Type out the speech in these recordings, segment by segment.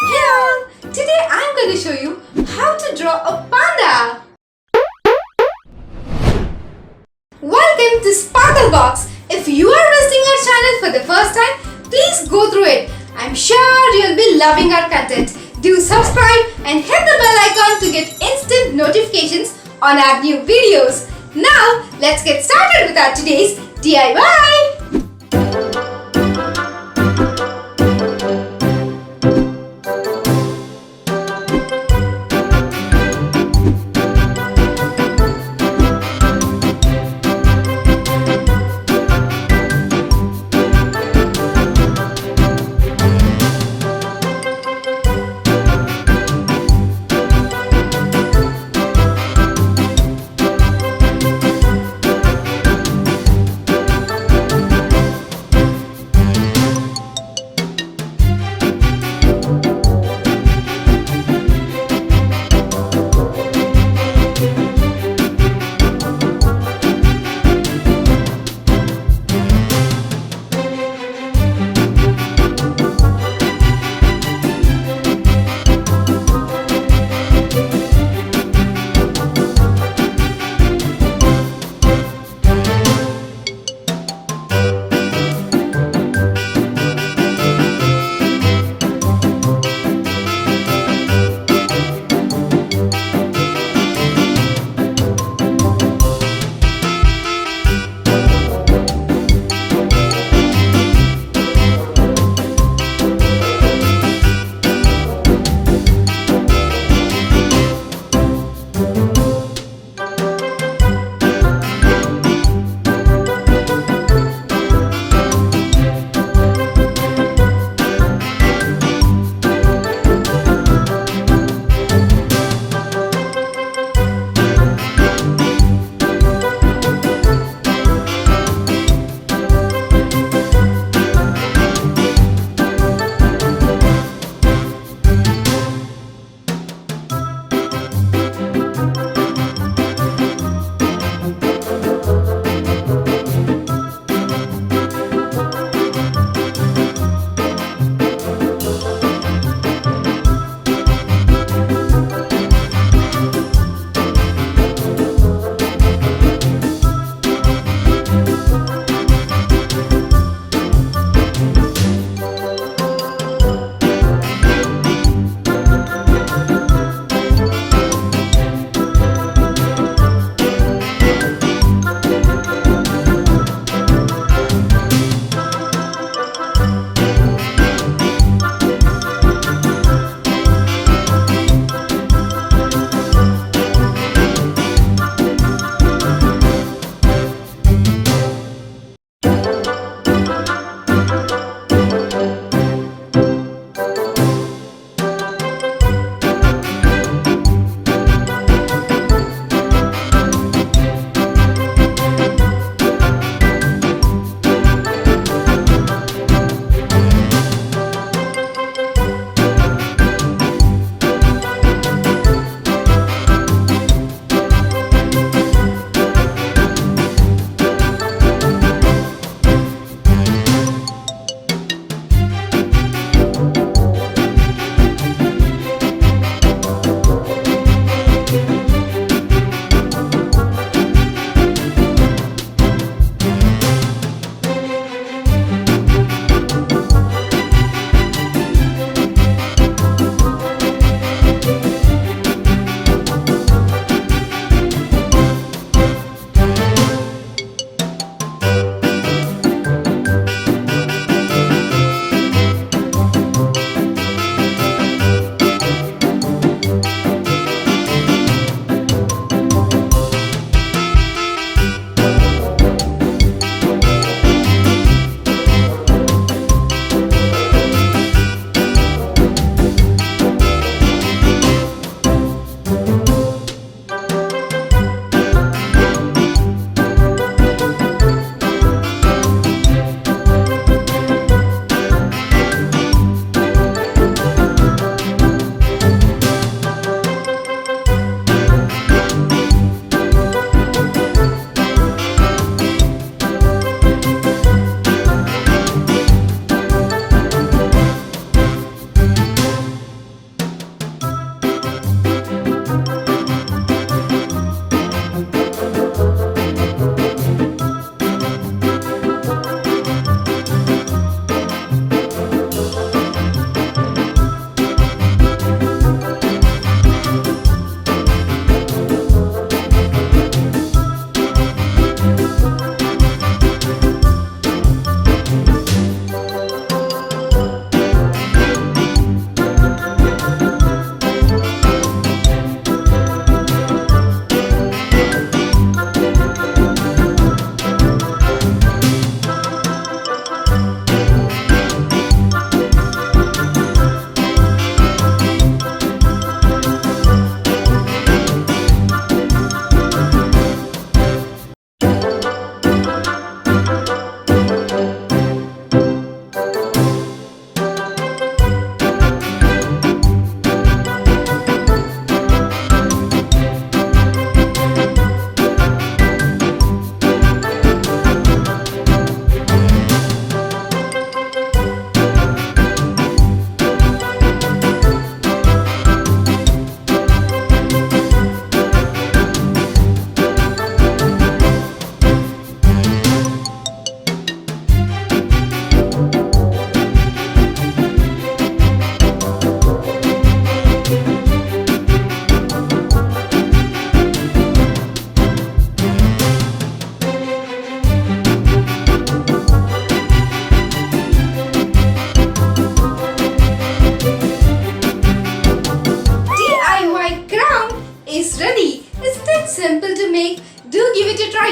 Hello! Today I'm going to show you how to draw a panda. Welcome to Sparklebox. If you are visiting our channel for the first time, please go through it. I'm sure you'll be loving our content. Do subscribe and hit the bell icon to get instant notifications on our new videos. Now, let's get started with our today's DIY.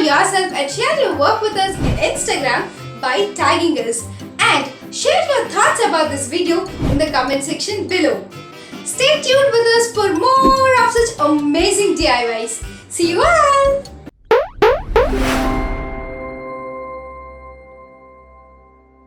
yourself and share your work with us in Instagram by tagging us. And share your thoughts about this video in the comment section below. Stay tuned with us for more of such amazing DIYs. See you all!